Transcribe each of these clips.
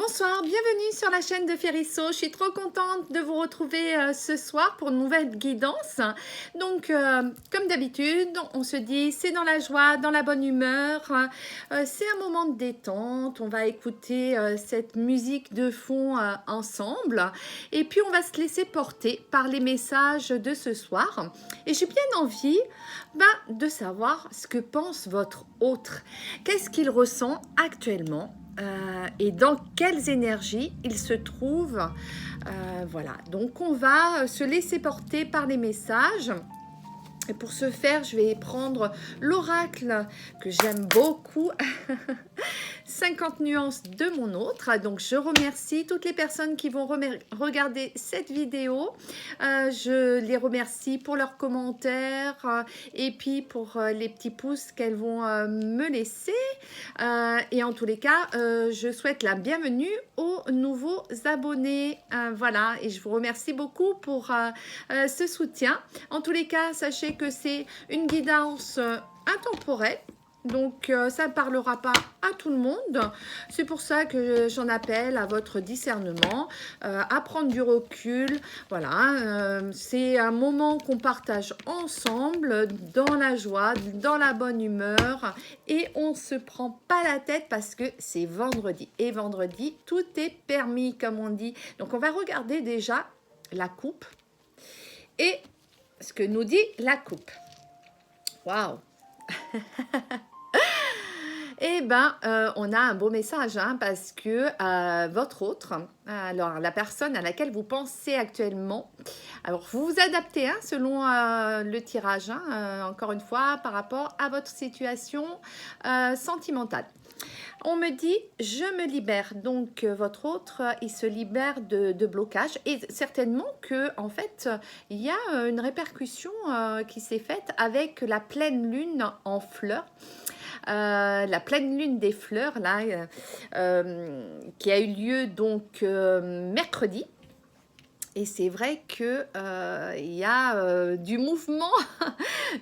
Bonsoir, bienvenue sur la chaîne de Ferisso. Je suis trop contente de vous retrouver ce soir pour une nouvelle guidance. Donc, comme d'habitude, on se dit c'est dans la joie, dans la bonne humeur. C'est un moment de détente. On va écouter cette musique de fond ensemble. Et puis, on va se laisser porter par les messages de ce soir. Et j'ai bien envie de savoir ce que pense votre autre. Qu'est-ce qu'il ressent actuellement? Et dans quelles énergies il se trouve. Voilà, donc on va se laisser porter par les messages. Et pour ce faire, je vais prendre l'oracle que j'aime beaucoup, 50 nuances de mon autre. Donc, je remercie toutes les personnes qui vont regarder cette vidéo. Je les remercie pour leurs commentaires et puis pour les petits pouces qu'elles vont me laisser. Et en tous les cas, je souhaite la bienvenue aux nouveaux abonnés. Voilà, et je vous remercie beaucoup pour ce soutien. En tous les cas, sachez que c'est une guidance intemporelle. Donc, ça ne parlera pas à tout le monde. C'est pour ça que j'en appelle à votre discernement, à prendre du recul. Voilà, c'est un moment qu'on partage ensemble, dans la joie, dans la bonne humeur. Et on ne se prend pas la tête parce que c'est vendredi. Et vendredi, tout est permis, comme on dit. Donc, on va regarder déjà la coupe et ce que nous dit la coupe. Waouh! Eh bien, on a un beau message parce que votre autre, alors la personne à laquelle vous pensez actuellement, alors vous vous adaptez selon le tirage, encore une fois, par rapport à votre situation sentimentale. On me dit, je me libère. Donc, votre autre, il se libère de blocage. Et certainement que, en fait, il y a une répercussion qui s'est faite avec la pleine lune en fleurs. La pleine lune des fleurs, là, qui a eu lieu donc mercredi. Et c'est vrai qu'il y a du mouvement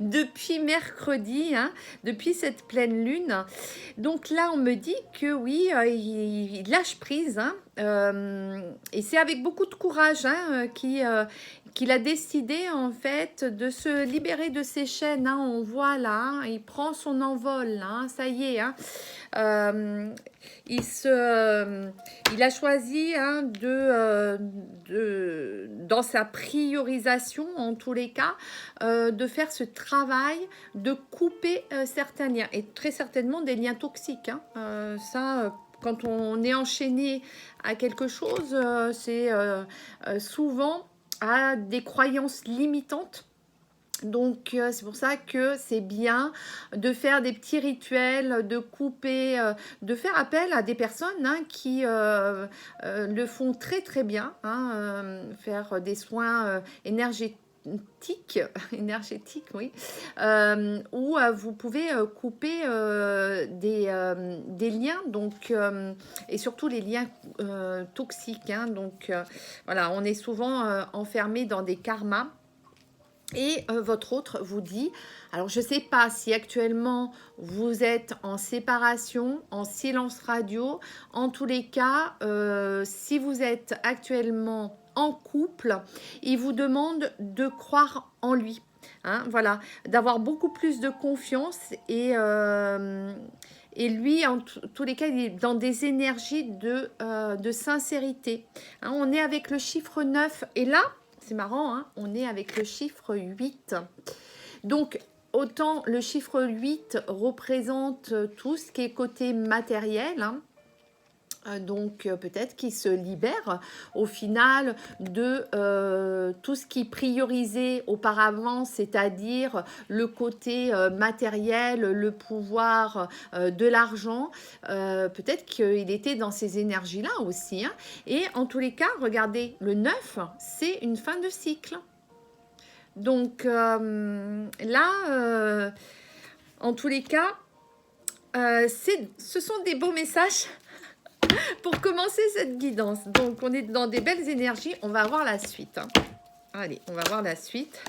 depuis mercredi, depuis cette pleine lune. Donc là, on me dit que oui, il lâche prise. Et c'est avec beaucoup de courage qu'il a décidé en fait de se libérer de ses chaînes. On voit là, il prend son envol. Là, ça y est. Il a choisi dans sa priorisation, en tous les cas, de faire ce travail, de couper certains liens, et très certainement des liens toxiques. Quand on est enchaîné à quelque chose, c'est souvent à des croyances limitantes. Donc, c'est pour ça que c'est bien de faire des petits rituels, de couper, de faire appel à des personnes qui le font très très bien, faire des soins énergétiques, oui, où vous pouvez couper des liens, donc, et surtout les liens toxiques. Donc, voilà, on est souvent enfermé dans des karmas. Et votre autre vous dit, alors je ne sais pas si actuellement vous êtes en séparation, en silence radio, en tous les cas, si vous êtes actuellement en couple, il vous demande de croire en lui, voilà, d'avoir beaucoup plus de confiance et lui, en tous les cas, il est dans des énergies de sincérité. On est avec le chiffre 9 et là, c'est marrant, on est avec le chiffre 8. Donc, autant le chiffre 8 représente tout ce qui est côté matériel. Donc, peut-être qu'il se libère au final de tout ce qui priorisait auparavant, c'est-à-dire le côté matériel, le pouvoir de l'argent. Peut-être qu'il était dans ces énergies-là aussi. Et en tous les cas, regardez, le 9, c'est une fin de cycle. Donc, là, en tous les cas, ce sont des beaux messages pour commencer cette guidance. Donc, on est dans des belles énergies. On va voir la suite. Allez, on va voir la suite.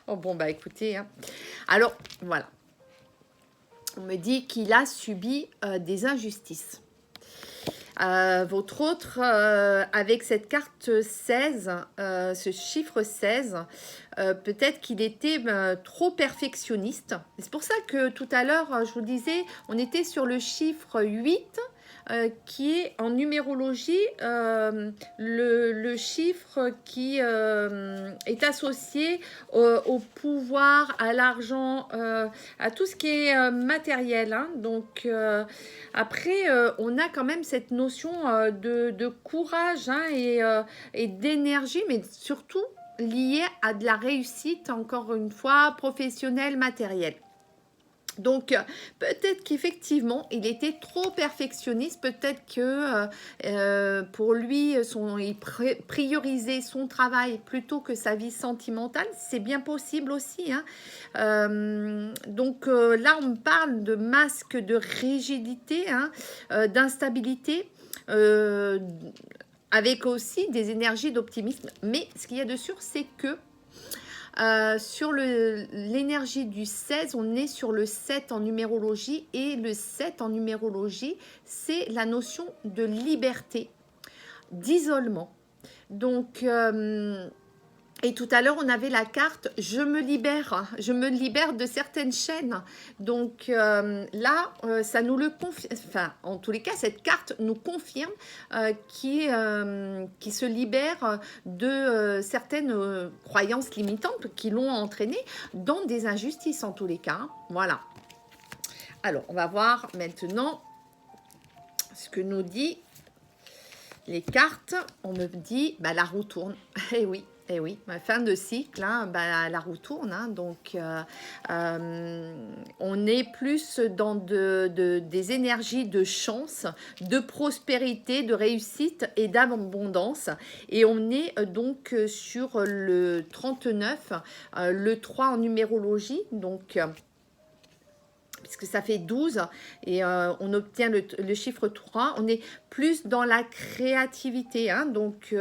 Oh, bon, écoutez. Alors, voilà. On me dit qu'il a subi des injustices. Votre autre, avec cette carte 16, ce chiffre 16, peut-être qu'il était trop perfectionniste. C'est pour ça que tout à l'heure, je vous disais, on était sur le chiffre 8, qui est en numérologie le chiffre qui est associé au pouvoir, à l'argent, à tout ce qui est matériel. Hein. Donc, après, on a quand même cette notion de courage hein, et d'énergie, mais surtout liée à de la réussite, encore une fois, professionnelle, matérielle. Donc, peut-être qu'effectivement, il était trop perfectionniste. Peut-être que pour lui, il priorisait son travail plutôt que sa vie sentimentale. C'est bien possible aussi. Hein. Donc, là, on parle de masque de rigidité, hein, d'instabilité. Avec aussi des énergies d'optimisme. Mais ce qu'il y a de sûr, c'est que sur l'énergie du 16, on est sur le 7 en numérologie et le 7 en numérologie, c'est la notion de liberté, d'isolement. Donc, et tout à l'heure, on avait la carte « Je me libère de certaines chaînes ». Donc là, ça nous le confirme, enfin, en tous les cas, cette carte nous confirme qui se libère de certaines croyances limitantes qui l'ont entraîné dans des injustices, en tous les cas. Voilà. Alors, on va voir maintenant ce que nous dit les cartes. On me dit, bah, la roue tourne. Eh oui. Eh oui, fin de cycle, hein, bah, la roue tourne, hein, donc on est plus dans des énergies de chance, de prospérité, de réussite et d'abondance. Et on est donc sur le 39, le 3 en numérologie, donc puisque ça fait 12 et on obtient le chiffre 3, on est plus dans la créativité. Hein, donc,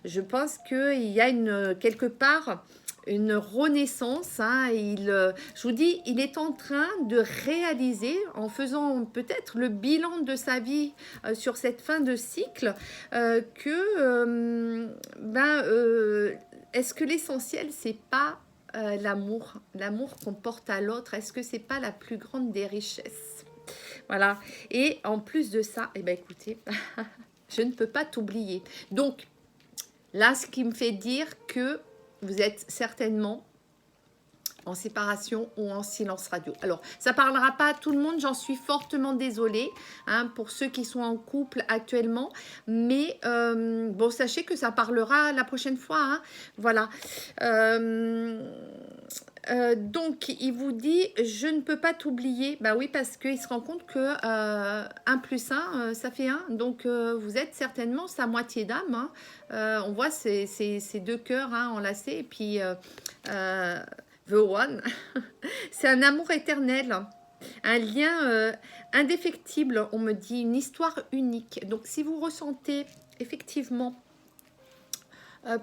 je pense qu'il y a quelque part une renaissance. Hein, je vous dis, il est en train de réaliser, en faisant peut-être le bilan de sa vie sur cette fin de cycle, est-ce que l'essentiel, c'est pas l'amour qu'on porte à l'autre, est-ce que c'est pas la plus grande des richesses? Voilà. Et en plus de ça, eh ben écoutez, je ne peux pas t'oublier. Donc, là, ce qui me fait dire que vous êtes certainement en séparation ou en silence radio. Alors, ça ne parlera pas à tout le monde, j'en suis fortement désolée hein, pour ceux qui sont en couple actuellement, mais bon, sachez que ça parlera la prochaine fois. Hein, voilà. Donc, il vous dit, je ne peux pas t'oublier. Bah oui, parce qu'il se rend compte que 1 plus 1, ça fait 1. Donc, vous êtes certainement sa moitié d'âme. Hein. On voit ces deux cœurs hein, enlacés. Et puis, The One, c'est un amour éternel. Un lien indéfectible, on me dit, une histoire unique. Donc, si vous ressentez effectivement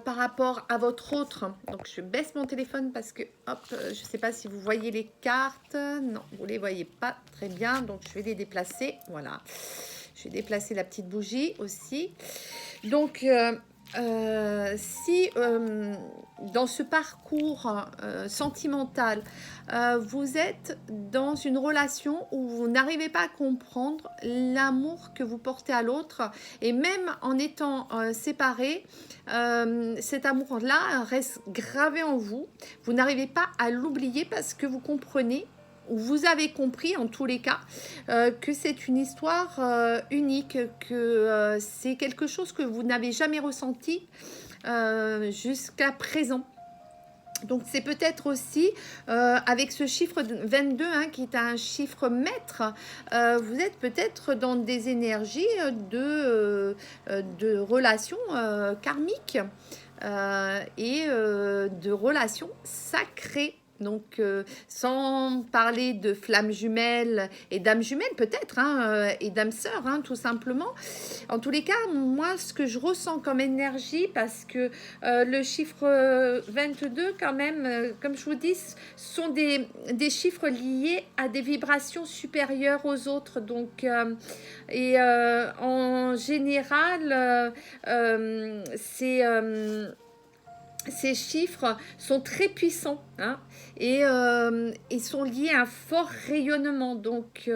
par rapport à votre autre, donc je baisse mon téléphone parce que, hop, je ne sais pas si vous voyez les cartes. Non, vous ne les voyez pas très bien, donc je vais les déplacer. Voilà, je vais déplacer la petite bougie aussi. Donc, si dans ce parcours sentimental, vous êtes dans une relation où vous n'arrivez pas à comprendre l'amour que vous portez à l'autre, et même en étant séparés, cet amour-là reste gravé en vous. Vous n'arrivez pas à l'oublier parce que vous comprenez, ou vous avez compris en tous les cas, que c'est une histoire unique, que c'est quelque chose que vous n'avez jamais ressenti jusqu'à présent. Donc, c'est peut-être aussi, avec ce chiffre 22, hein, qui est un chiffre maître, vous êtes peut-être dans des énergies de relations karmiques et de relations sacrées. Donc, sans parler de flammes jumelles et d'âmes jumelles peut-être, hein, et d'âmes sœurs, hein, tout simplement. En tous les cas, moi, ce que je ressens comme énergie, parce que le chiffre 22, quand même, comme je vous dis, sont des chiffres liés à des vibrations supérieures aux autres. Donc, en général, ces chiffres sont très puissants, hein, et sont liés à un fort rayonnement. Donc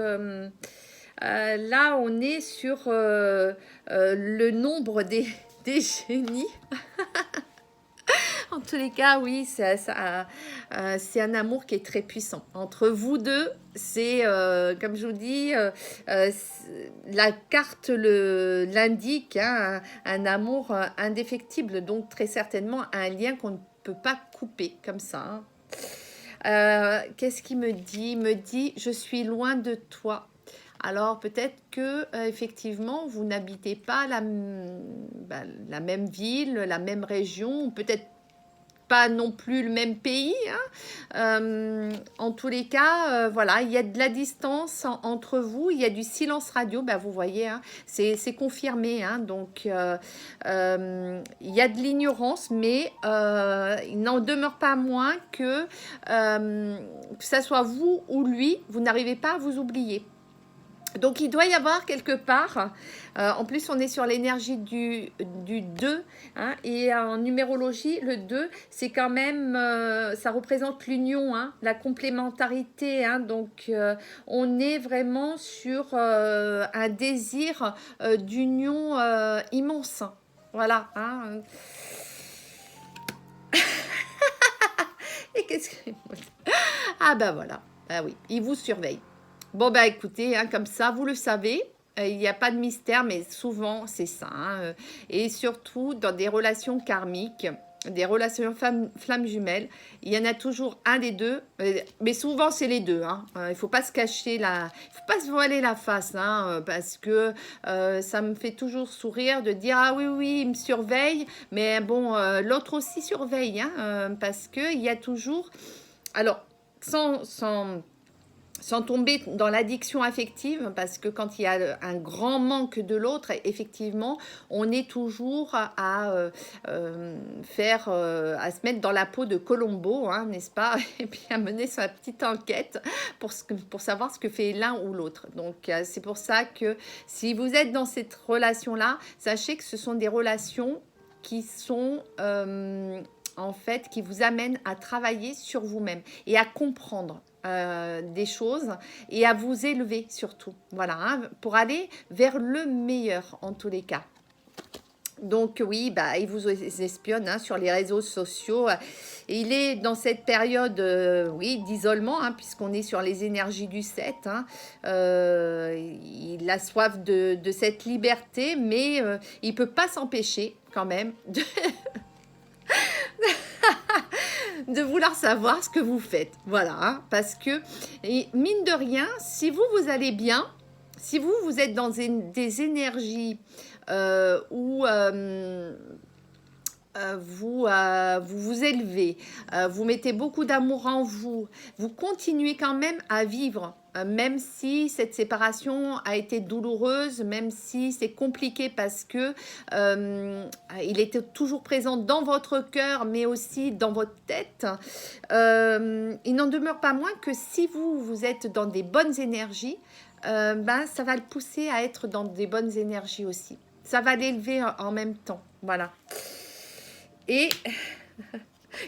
là, on est sur le nombre des génies. En tous les cas, oui, c'est un amour qui est très puissant. Entre vous deux, c'est, comme je vous dis, la carte l'indique, hein, un amour indéfectible, donc très certainement un lien qu'on ne peut pas couper comme ça. Hein. Qu'est-ce qu'il me dit? Il me dit, je suis loin de toi. Alors peut-être que effectivement vous n'habitez pas la même ville, la même région, peut-être pas non plus le même pays. Hein. En tous les cas, voilà, il y a de la distance entre vous, il y a du silence radio, bah, vous voyez, hein, c'est confirmé. Hein, donc, il y a de l'ignorance, mais il n'en demeure pas moins que ça soit vous ou lui, vous n'arrivez pas à vous oublier. Donc, il doit y avoir quelque part, en plus on est sur l'énergie du 2, hein, et en numérologie, le 2, c'est quand même, ça représente l'union, hein, la complémentarité, hein, donc on est vraiment sur un désir d'union immense, voilà. Hein. Et qu'est-ce que... Ah ben voilà, ah oui, il vous surveille. Bon, bah écoutez, hein, comme ça, vous le savez, il n'y a pas de mystère, mais souvent, c'est ça. Hein, et surtout, dans des relations karmiques, des relations flammes jumelles, il y en a toujours un des deux, mais souvent, c'est les deux. Hein, il ne faut pas se cacher, il ne faut pas se voiler la face, hein, parce que ça me fait toujours sourire de dire « Ah oui, oui, il me surveille », mais bon, l'autre aussi surveille, hein, parce qu'il y a toujours... Alors, sans tomber dans l'addiction affective, parce que quand il y a un grand manque de l'autre, effectivement, on est toujours à se mettre dans la peau de Colombo, hein, n'est-ce pas? Et puis à mener sa petite enquête pour savoir ce que fait l'un ou l'autre. Donc, c'est pour ça que si vous êtes dans cette relation-là, sachez que ce sont des relations qui sont... en fait, qui vous amènent à travailler sur vous-même et à comprendre des choses et à vous élever surtout, voilà, hein, pour aller vers le meilleur en tous les cas. Donc oui, bah, il vous espionne, hein, sur les réseaux sociaux. Et il est dans cette période oui, d'isolement, hein, puisqu'on est sur les énergies du 7. Hein. Il a soif de cette liberté, mais il ne peut pas s'empêcher quand même de vouloir savoir ce que vous faites. Voilà, hein, parce que, et mine de rien, si vous allez bien, si vous êtes dans des énergies où vous vous élevez, vous mettez beaucoup d'amour en vous, vous continuez quand même à vivre, même si cette séparation a été douloureuse, même si c'est compliqué parce que il était toujours présent dans votre cœur, mais aussi dans votre tête. Il n'en demeure pas moins que si vous êtes dans des bonnes énergies, ben, ça va le pousser à être dans des bonnes énergies aussi. Ça va l'élever en même temps, voilà. Et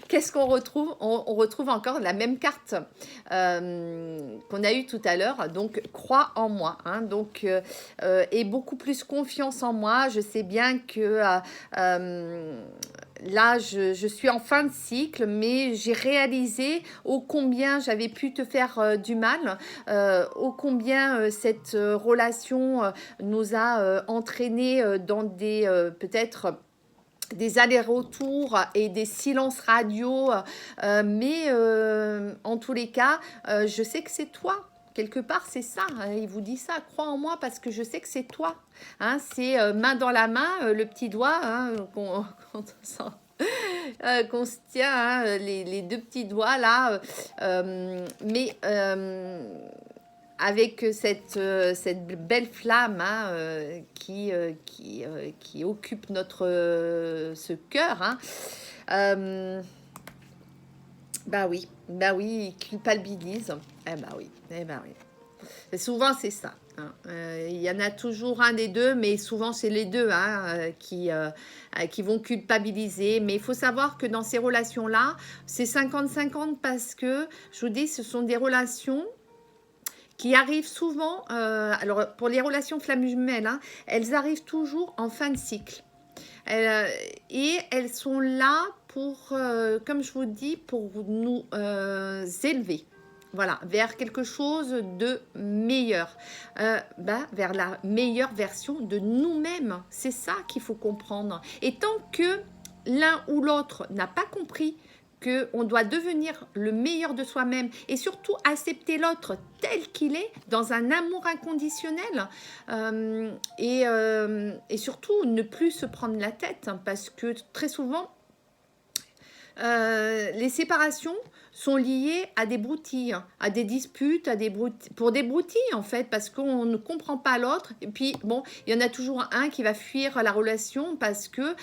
qu'est-ce qu'on retrouve? On retrouve encore la même carte qu'on a eue tout à l'heure, donc crois en moi, hein, donc et beaucoup plus confiance en moi. Je sais bien que là, je suis en fin de cycle, mais j'ai réalisé ô combien j'avais pu te faire du mal, ô combien cette relation nous a entraînés dans des peut-être des allers-retours et des silences radio, mais en tous les cas, je sais que c'est toi. Quelque part, c'est ça. Hein, il vous dit ça. Crois en moi parce que je sais que c'est toi. Hein, c'est main dans la main, le petit doigt. Hein, qu'on se tient, hein, les deux petits doigts là, mais avec cette belle flamme, hein, qui occupe ce cœur, hein. Euh, bah oui, il culpabilise. Eh bah oui, eh bah oui. Et souvent, c'est ça, hein. Il y en a toujours un des deux, mais souvent, c'est les deux, hein, qui vont culpabiliser. Mais il faut savoir que dans ces relations-là, c'est 50-50 parce que, je vous dis, ce sont des relations qui arrivent souvent, alors pour les relations flammes jumelles, hein, elles arrivent toujours en fin de cycle. Euh, et elles sont là pour, comme je vous dis, pour nous élever. Voilà, vers quelque chose de meilleur, vers la meilleure version de nous-mêmes. C'est ça qu'il faut comprendre. Et tant que l'un ou l'autre n'a pas compris qu'on doit devenir le meilleur de soi-même et surtout accepter l'autre tel qu'il est dans un amour inconditionnel, et surtout ne plus se prendre la tête, hein, parce que très souvent les séparations sont liées à des broutilles, à des disputes, pour des broutilles en fait, parce qu'on ne comprend pas l'autre. Et puis bon, il y en a toujours un qui va fuir la relation parce que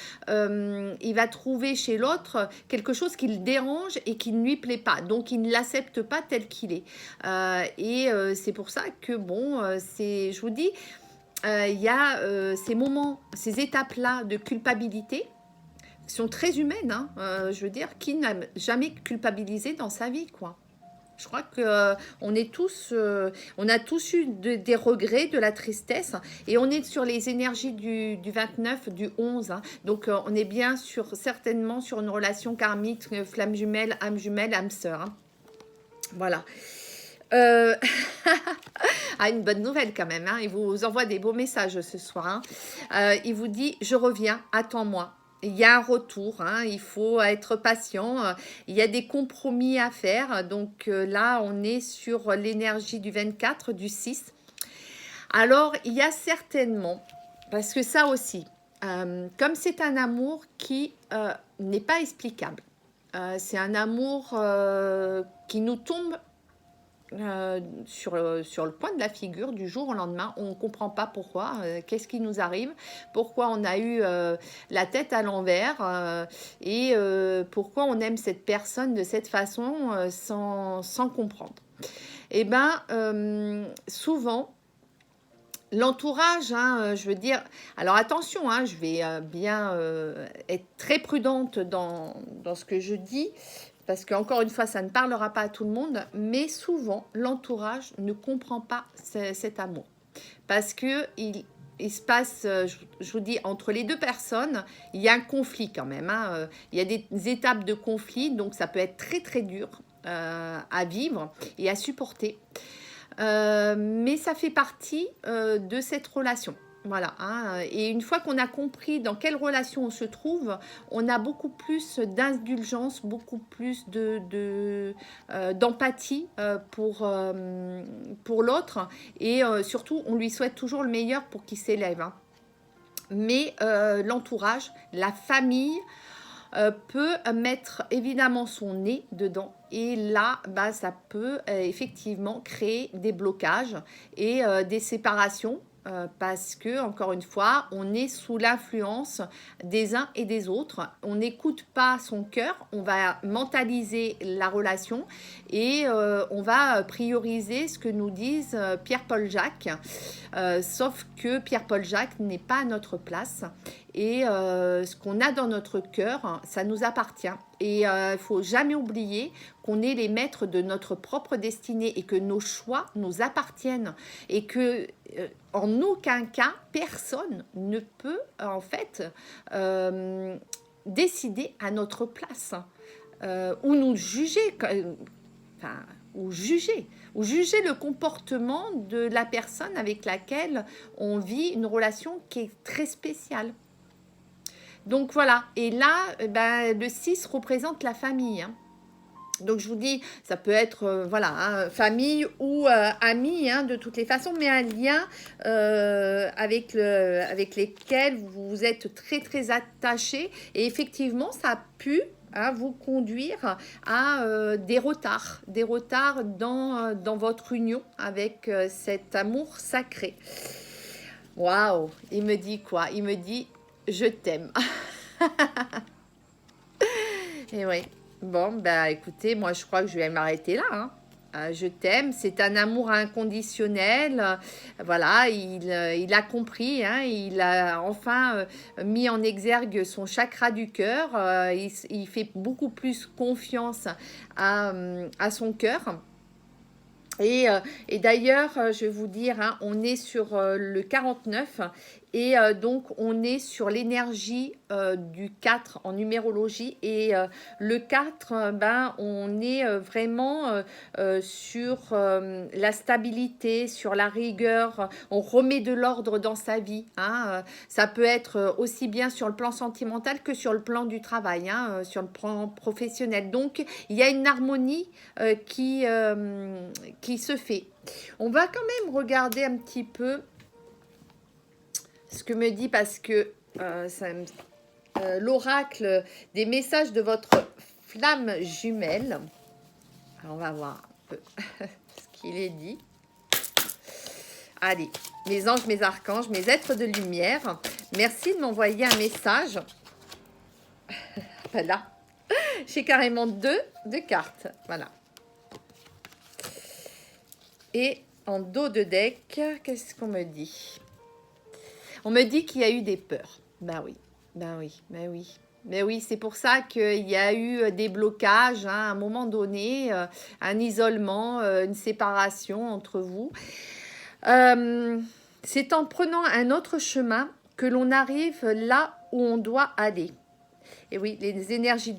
il va trouver chez l'autre quelque chose qui le dérange et qui ne lui plaît pas. Donc il ne l'accepte pas tel qu'il est. C'est pour ça que bon, je vous dis, il y a ces moments, ces étapes-là de culpabilité sont très humaines, hein. Je veux dire, qui n'a jamais culpabilisé dans sa vie, quoi. Je crois que on a tous eu des regrets, de la tristesse, et on est sur les énergies du 29, du 11, hein. Donc on est bien certainement sur une relation karmique, flamme jumelle, âme sœur, hein. Voilà. Une bonne nouvelle quand même, hein. Il vous envoie des beaux messages ce soir, hein. Il vous dit, je reviens, attends-moi. Il y a un retour, hein, il faut être patient, il y a des compromis à faire. Donc là, on est sur l'énergie du 24, du 6. Alors, il y a certainement, parce que ça aussi, comme c'est un amour qui n'est pas explicable, c'est un amour qui nous tombe sur le coin de la figure du jour au lendemain. On ne comprend pas pourquoi, qu'est-ce qui nous arrive, pourquoi on a eu la tête à l'envers, et pourquoi on aime cette personne de cette façon sans comprendre. Et bien, souvent, l'entourage, hein, je veux dire, alors attention, hein, je vais bien être très prudente dans ce que je dis, parce qu'encore une fois, ça ne parlera pas à tout le monde, mais souvent, l'entourage ne comprend pas cet amour. Parce que il se passe, je vous dis, entre les deux personnes, il y a un conflit quand même, hein. Il y a des étapes de conflit, donc ça peut être très très dur à vivre et à supporter. Mais ça fait partie de cette relation. Voilà, hein. Et une fois qu'on a compris dans quelle relation on se trouve, on a beaucoup plus d'indulgence, beaucoup plus d'empathie pour l'autre, et surtout on lui souhaite toujours le meilleur pour qu'il s'élève, hein. Mais l'entourage, la famille peut mettre évidemment son nez dedans, et là ça peut effectivement créer des blocages et des séparations, parce que encore une fois on est sous l'influence des uns et des autres, on n'écoute pas son cœur, on va mentaliser la relation et on va prioriser ce que nous disent Pierre-Paul Jacques, sauf que Pierre-Paul Jacques n'est pas à notre place, et ce qu'on a dans notre cœur, ça nous appartient. Et il ne faut jamais oublier qu'on est les maîtres de notre propre destinée et que nos choix nous appartiennent, et que en aucun cas personne ne peut en fait décider à notre place, ou nous juger, ou juger le comportement de la personne avec laquelle on vit une relation qui est très spéciale. Donc voilà, et là, le 6 représente la famille, hein. Donc, je vous dis, ça peut être, voilà, hein, famille ou amis, hein, de toutes les façons, mais un lien avec lesquels vous êtes très, très attachés. Et effectivement, ça a pu, hein, vous conduire à des retards dans votre union avec cet amour sacré. Waouh! Il me dit quoi? Il me dit, je t'aime. Et oui. Bon, bah écoutez, moi je crois que je vais m'arrêter là, hein. Je t'aime, c'est un amour inconditionnel. Voilà, il a compris, hein, il a enfin mis en exergue son chakra du cœur. Il fait beaucoup plus confiance à son cœur. Et d'ailleurs, je vais vous dire, hein, on est sur le 49 et donc on est sur l'énergie du 4 en numérologie. Et le 4, ben, on est vraiment sur la stabilité, sur la rigueur. On remet de l'ordre dans sa vie, hein. Ça peut être aussi bien sur le plan sentimental que sur le plan du travail, hein, sur le plan professionnel. Donc, il y a une harmonie qui se fait. On va quand même regarder un petit peu ce que me dit, parce que l'oracle des messages de votre flamme jumelle. Alors, on va voir un peu ce qu'il est dit. Allez, mes anges, mes archanges, mes êtres de lumière, merci de m'envoyer un message. Voilà, j'ai carrément deux cartes, voilà. Et en dos de deck, qu'est-ce qu'on me dit? On me dit qu'il y a eu des peurs. Ben oui, ben oui, ben oui. Mais oui, c'est pour ça qu'il y a eu des blocages, hein, à un moment donné, un isolement, une séparation entre vous. C'est en prenant un autre chemin que l'on arrive là où on doit aller. Et oui, les énergies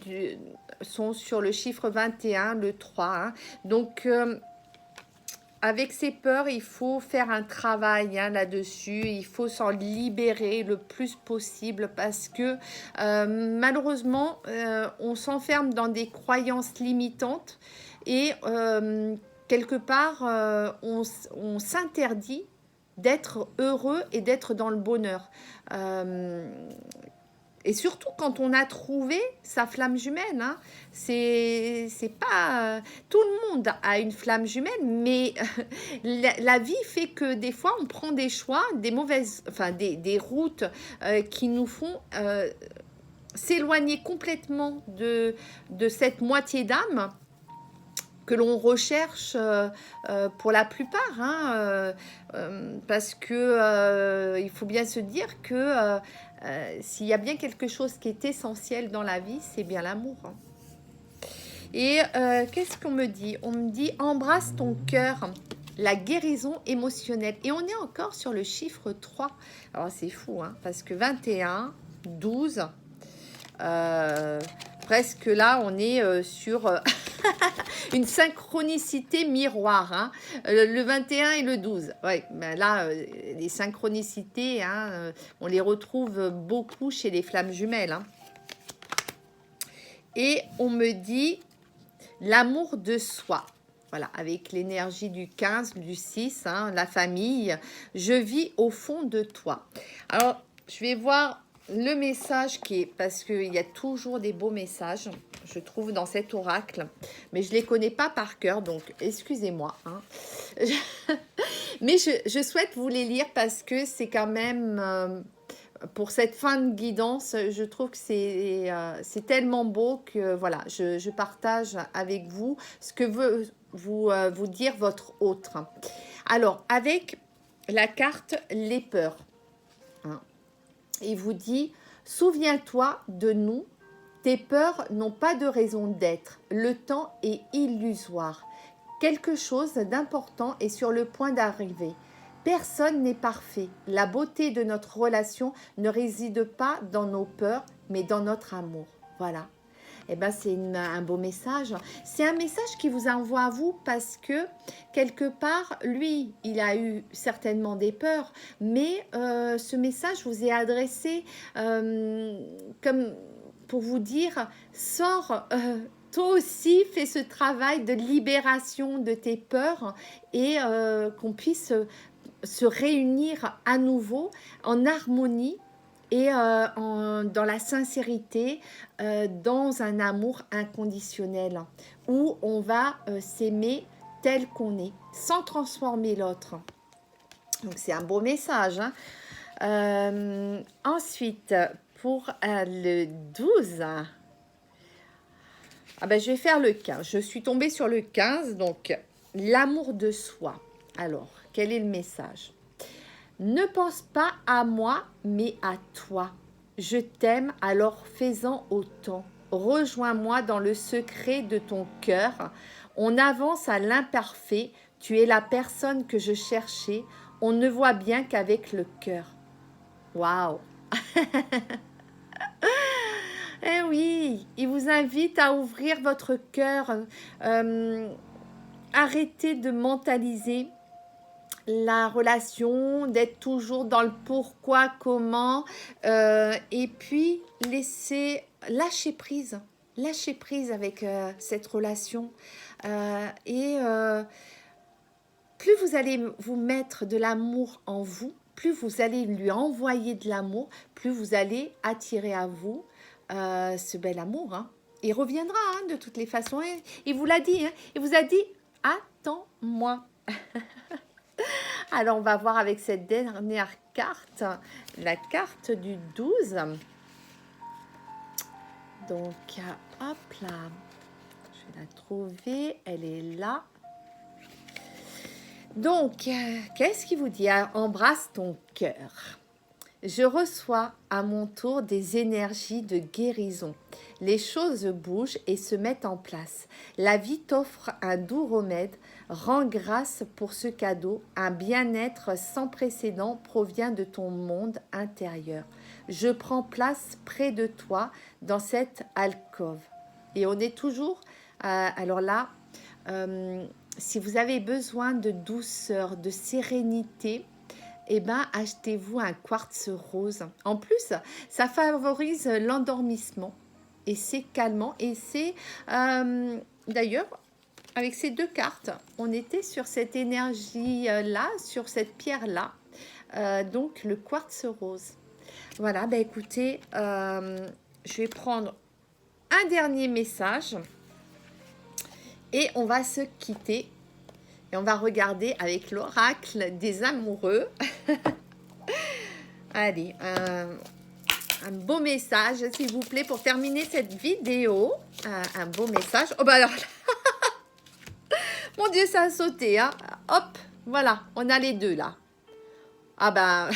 sont sur le chiffre 21, le 3. Hein. Donc, avec ces peurs, il faut faire un travail, hein, là-dessus. Il faut s'en libérer le plus possible parce que malheureusement, on s'enferme dans des croyances limitantes et quelque part, on s'interdit d'être heureux et d'être dans le bonheur. Et surtout quand on a trouvé sa flamme jumelle, hein. C'est pas tout le monde a une flamme jumelle, mais la vie fait que des fois on prend des choix, des mauvaises, enfin des routes qui nous font s'éloigner complètement de cette moitié d'âme que l'on recherche pour la plupart, hein, parce que il faut bien se dire que s'il y a bien quelque chose qui est essentiel dans la vie, c'est bien l'amour, hein. Et qu'est-ce qu'on me dit? On me dit embrasse ton cœur, la guérison émotionnelle. Et on est encore sur le chiffre 3. Alors c'est fou, hein, parce que 21, 12, presque là on est sur une synchronicité miroir, hein. Le 21 et le 12. Ouais, ben là, les synchronicités, hein, on les retrouve beaucoup chez les flammes jumelles, hein. Et on me dit l'amour de soi. Voilà, avec l'énergie du 15, du 6, hein, la famille. Je vis au fond de toi. Alors, je vais voir le message qui est, parce qu'il y a toujours des beaux messages, je trouve, dans cet oracle, mais je ne les connais pas par cœur, donc excusez-moi, hein. Mais je souhaite vous les lire parce que c'est quand même, pour cette fin de guidance, je trouve que c'est tellement beau que voilà, je partage avec vous ce que veut vous dire votre autre. Alors, avec la carte les peurs, hein. Il vous dit, souviens-toi de nous, tes peurs n'ont pas de raison d'être, le temps est illusoire, quelque chose d'important est sur le point d'arriver. Personne n'est parfait, la beauté de notre relation ne réside pas dans nos peurs, mais dans notre amour. Voilà. Eh ben, c'est un beau message. C'est un message qui vous envoie à vous parce que, quelque part, lui, il a eu certainement des peurs, mais ce message vous est adressé comme pour vous dire, sors toi aussi fais ce travail de libération de tes peurs et qu'on puisse se réunir à nouveau en harmonie et dans la sincérité, dans un amour inconditionnel, où on va s'aimer tel qu'on est, sans transformer l'autre. Donc c'est un beau message. Hein. Ensuite, pour le 12, ah ben, je vais faire le 15. Je suis tombée sur le 15, donc l'amour de soi. Alors, quel est le message? Ne pense pas à moi, mais à toi. Je t'aime, alors fais-en autant. Rejoins-moi dans le secret de ton cœur. On avance à l'imparfait. Tu es la personne que je cherchais. On ne voit bien qu'avec le cœur. Waouh! Eh oui, il vous invite à ouvrir votre cœur. Arrêtez de mentaliser la relation, d'être toujours dans le pourquoi, comment, et puis lâcher prise avec cette relation. Et plus vous allez vous mettre de l'amour en vous, plus vous allez lui envoyer de l'amour, plus vous allez attirer à vous ce bel amour. Hein. Il reviendra hein, de toutes les façons. Il vous l'a dit, hein. Il vous a dit, attends-moi. Alors, on va voir avec cette dernière carte, la carte du 12. Donc, hop là, je vais la trouver, elle est là. Donc, qu'est-ce qu'il vous dit? Embrasse ton cœur. Je reçois à mon tour des énergies de guérison. Les choses bougent et se mettent en place. La vie t'offre un doux remède. Rends grâce pour ce cadeau. Un bien-être sans précédent provient de ton monde intérieur. Je prends place près de toi dans cette alcôve. Et on est toujours, alors là, si vous avez besoin de douceur, de sérénité, eh ben, achetez-vous un quartz rose. En plus, ça favorise l'endormissement et c'est calmant. Et c'est, d'ailleurs, avec ces deux cartes, on était sur cette énergie-là, sur cette pierre-là. Donc, le quartz rose. Voilà, ben écoutez, je vais prendre un dernier message et on va se quitter. Et on va regarder avec l'oracle des amoureux. Allez, un beau message, s'il vous plaît, pour terminer cette vidéo. Un beau message. Oh, bah alors là. Mon Dieu, ça a sauté. Hein. Hop, voilà, on a les deux là. Ah ben...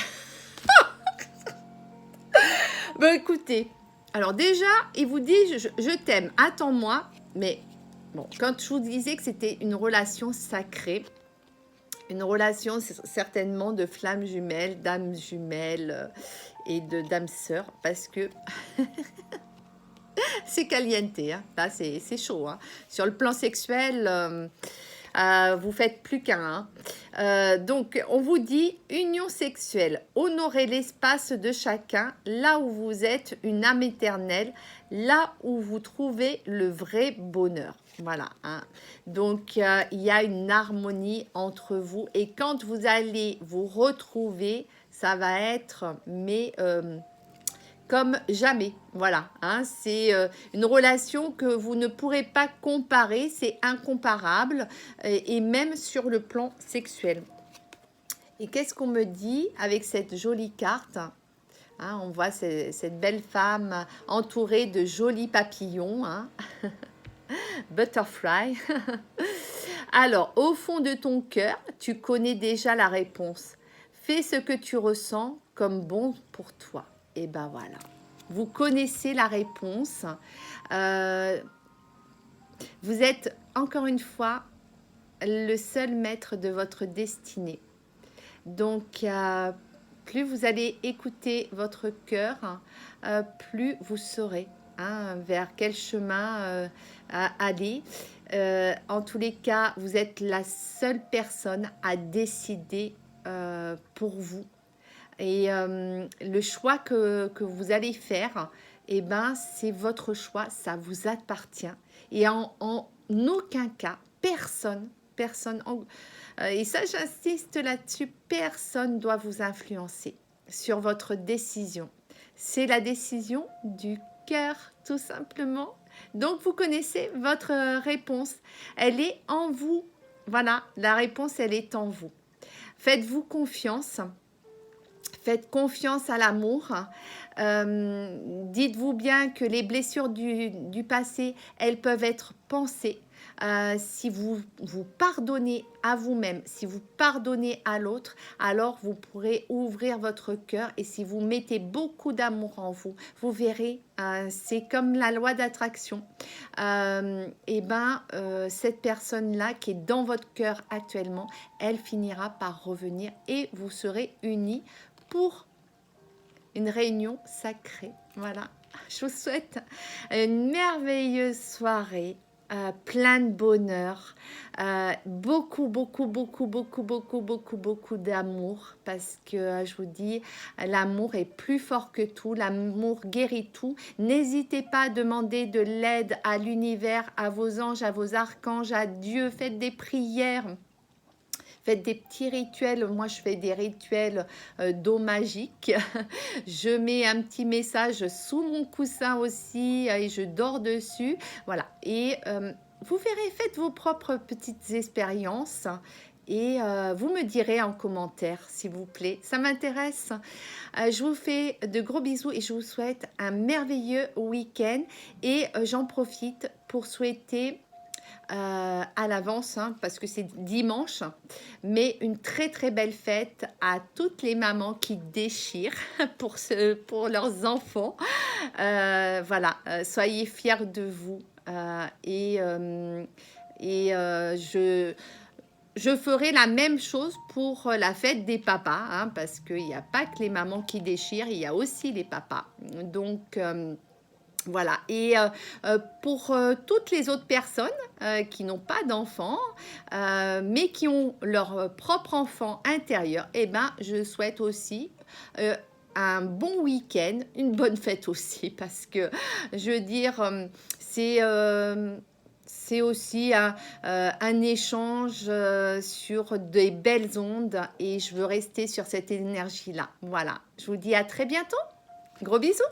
Ben écoutez, alors déjà, il vous dit, je t'aime, attends-moi, mais... Bon, quand je vous disais que c'était une relation sacrée, une relation certainement de flammes jumelles, d'âmes jumelles et de d'âmes sœurs, parce que c'est caliente, hein. Là c'est chaud. Hein. Sur le plan sexuel, vous faites plus qu'un. Hein. Donc, on vous dit union sexuelle, honorez l'espace de chacun, là où vous êtes une âme éternelle, là où vous trouvez le vrai bonheur. Voilà. Hein. Donc, il y a une harmonie entre vous et quand vous allez vous retrouver, ça va être, mais... comme jamais, voilà, hein, c'est une relation que vous ne pourrez pas comparer, c'est incomparable, et même sur le plan sexuel. Et qu'est-ce qu'on me dit avec cette jolie carte, hein, on voit cette belle femme entourée de jolis papillons, hein, butterfly. Alors, au fond de ton cœur, tu connais déjà la réponse. Fais ce que tu ressens comme bon pour toi. Et ben voilà, vous connaissez la réponse. Vous êtes, encore une fois, le seul maître de votre destinée. Donc, plus vous allez écouter votre cœur, plus vous saurez hein, vers quel chemin aller. En tous les cas, vous êtes la seule personne à décider pour vous. Et le choix que vous allez faire, eh ben, c'est votre choix, ça vous appartient. Et en aucun cas, personne, et ça j'insiste là-dessus, personne doit vous influencer sur votre décision. C'est la décision du cœur, tout simplement. Donc, vous connaissez votre réponse. Elle est en vous. Voilà, la réponse, elle est en vous. Faites-vous confiance. Faites confiance à l'amour. Dites-vous bien que les blessures du passé, elles peuvent être pensées. Si vous vous pardonnez à vous-même, si vous pardonnez à l'autre, alors vous pourrez ouvrir votre cœur. Et si vous mettez beaucoup d'amour en vous, vous verrez, c'est comme la loi d'attraction. Cette personne-là qui est dans votre cœur actuellement, elle finira par revenir et vous serez unis pour une réunion sacrée. Voilà, je vous souhaite une merveilleuse soirée, plein de bonheur, beaucoup d'amour, parce que je vous dis, l'amour est plus fort que tout, l'amour guérit tout. N'hésitez pas à demander de l'aide à l'univers, à vos anges, à vos archanges, à Dieu, faites des prières. Faites des petits rituels. Moi, je fais des rituels d'eau magique. Je mets un petit message sous mon coussin aussi et je dors dessus. Voilà. Et vous verrez, faites vos propres petites expériences. Et vous me direz en commentaire, s'il vous plaît. Ça m'intéresse. Je vous fais de gros bisous et je vous souhaite un merveilleux week-end. Et j'en profite pour souhaiter à l'avance, parce que c'est dimanche, mais une très belle fête à toutes les mamans qui déchirent pour leurs enfants. Voilà, soyez fiers de vous. Je ferai la même chose pour la fête des papas, parce qu'il n'y a pas que les mamans qui déchirent, il y a aussi les papas. Donc, voilà, et pour toutes les autres personnes qui n'ont pas d'enfants, mais qui ont leur propre enfant intérieur, eh ben, je souhaite aussi un bon week-end, une bonne fête aussi, parce que, je veux dire, c'est aussi un échange sur des belles ondes, et je veux rester sur cette énergie-là. Voilà, je vous dis à très bientôt, gros bisous.